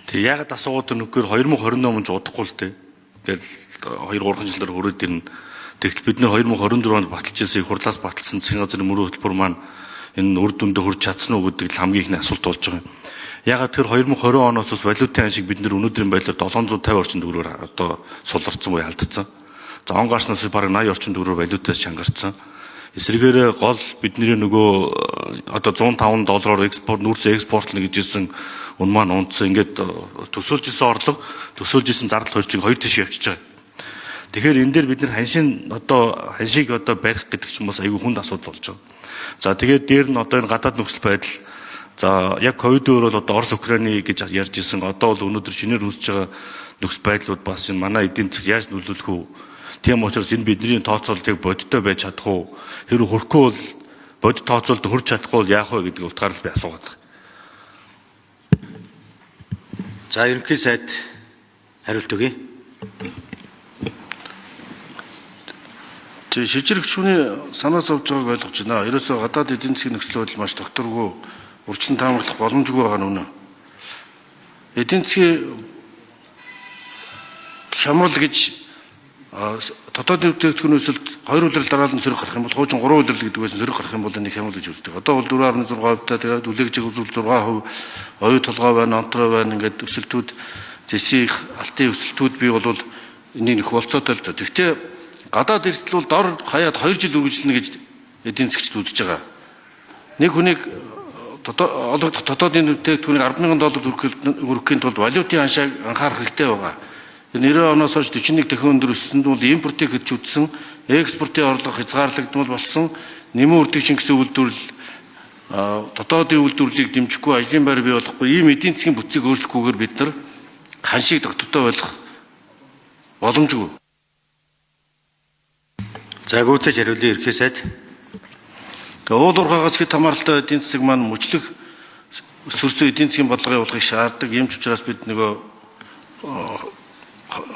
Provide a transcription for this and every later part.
Тэг яагаад асуугаад нүгээр 2028 он удахгүй л дээ. Тэгээд 2-3 жилээр хүрээд ирнэ. Тэгтэл бид нэр 2024 онд баталж ирсэн их хурлаас баталсан засгийн газрын мөрөө хөтөлбөр маань энэ үр дүндээ хүрч чадсан уу гэдэг л хамгийн ихний асуулт болж байгаа юм. Яагаад тэр 2020 оноос бас валютын ашиг бид нэр өнөөдрийн байдлаар 750 орчим төгрөгөөр одоо суларсан буюу алдсан. За он гарснаас бараг 80 орчим төгрөгөөр валютаас чангарсан. Эсвэргээр гол бидний нөгөө одоо $105 экспорт нүүрсээ экспортлно гэж ирсэн үн маань унтсан. Ингээд төсөөлж исэн орлого, төсөөлж исэн зардал хөрчийг хоёр тийш явчихж байгаа. Тэгэхээр энэ дээр бид нар ханшийг барих гэдэг ч юм бас айгүй хүнд асуудал болж байгаа. За тэгээд дээр нь одоо энэ гадаад нөхцөл байдал за яг ковид-ээр бол одоо Орос Украины гэж ярьж ирсэн. Одоо бол өнөөдөр шинээр үүсэж байгаа нөхцөл байдлууд бас энэ манай эдийн засаг яаж нөлөөлөх үү? Тийм учраас энэ бидний тооцоолтыг бодиттой байж чадах уу? Хэрвээ хүрэхгүй бол бодит тооцоолтод хүрч чадахгүй бол яах вэ гэдэг утгаар л би асуугаад байна. За ерөнхий сайд хариулт өгье. Тэгээ шижирэгч хүний санаа зовж байгааг ойлгож байна. Ерөөсөө гадаад эдийн засгийн нөхцөл байдал маш докторгүй урьдчилан таамаглах боломжгүй байгаа нь үнэ. Эдийн засгийн хямрал гэж дотоодын бүтээгдэхүүн өсөлт 2 улирал дараалал нь сөрөг гарах юм бол хуучин 3 улирал гэдэг байсан сөрөг гарах юм бол энэ хямрал гэж үздэг. Одоо бол 4.6%-тай тэгээд үлээгж үзвэл 6%, оюу толгой байна, онтрой байна ингээд өсөлтүүд зэсийн алтын өсөлтүүд бий бол энийг их болцоотой л доо. Гэхдээ гадаад эрсдэл бол дор хаяад 2 жил үргэлжлэнэ гэж эдийн засгчид үзэж байгаа. Нэг хүнийг дотоодын бүтээгдэхүүнийг $10,000 хүргэхийн тулд валютын ханшааг анхаарах хэрэгтэй байгаа. 90 оноос хойш 41 дахин өндөр өссөн бол импортыг гэж үзсэн, экспортын орлого хязгаарлагдмал болсон, нэмэн үрдэгчин гэсэн үйлдвэрлэл дотоодын үйлдвэрлэлийг дэмжихгүй ажлын байр бий болохгүй ийм эдийн засгийн бүтцийг өөрчлөхгүйгээр бид нар ханшийг доктортой болох боломжгүй. За гүйцэж хариулъя ерөнхий сайд. Уул уурхайгаас хэд хамааралтай эдийн засаг маань мөчлөг өсвөрсөн эдийн засгийн бодлогын явуулахыг шаарддаг. Ийм ч учраас бид нөгөө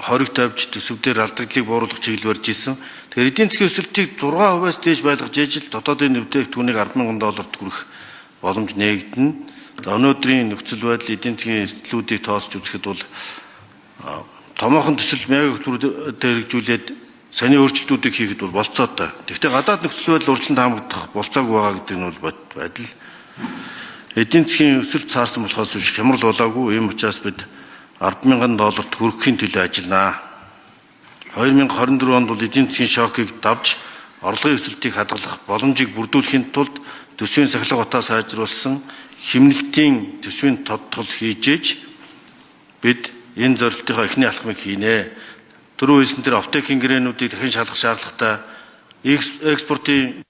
хориг тавьж төсөвдөр алдагдлыг бууруулах чиглэл барьж ирсэн. Тэгэхээр эдийн засгийн өсөлтийг 6%-аас дээш байлгаж ижил дотоодын бүтээгдэхүүнийг $10,000 хүрэх боломж нээгдэнэ. Өнөөдрийн нөхцөл байдал эдийн засгийн эрсдлүүдийг тооцож үзэхэд бол томоохон төсөл мягийн хөтөлбөр хэрэгжүүлээд саний өөрчлөлтүүдийг хийхэд бол болцоотой. Гэхдээ гадаад нөхцөл байдал урьдчилан таамаглах болцоогүй байгаа гэдэг нь бол байдал. Эдийн засгийн өсөлт цаарсан болохоос биш хямрал болоогүй. Ийм учраас бид $10,000 хүрэхийн төлөө ажилланаа. 2024 онд бол эдийн засгийн шокыг давж орлогын өсөлтийг хадгалах боломжийг бүрдүүлэхийн тулд төсвийн сахилга утаа сайжруулсан хэмнэлтийн төсвийн тодтгол хийж бид энэ зорилтынхаа эхний алхмыг хийнэ. Түрүү хэлсэн тэр оптекийн гэрээнүүдийг дахин шалгах шаардлагатай экспортын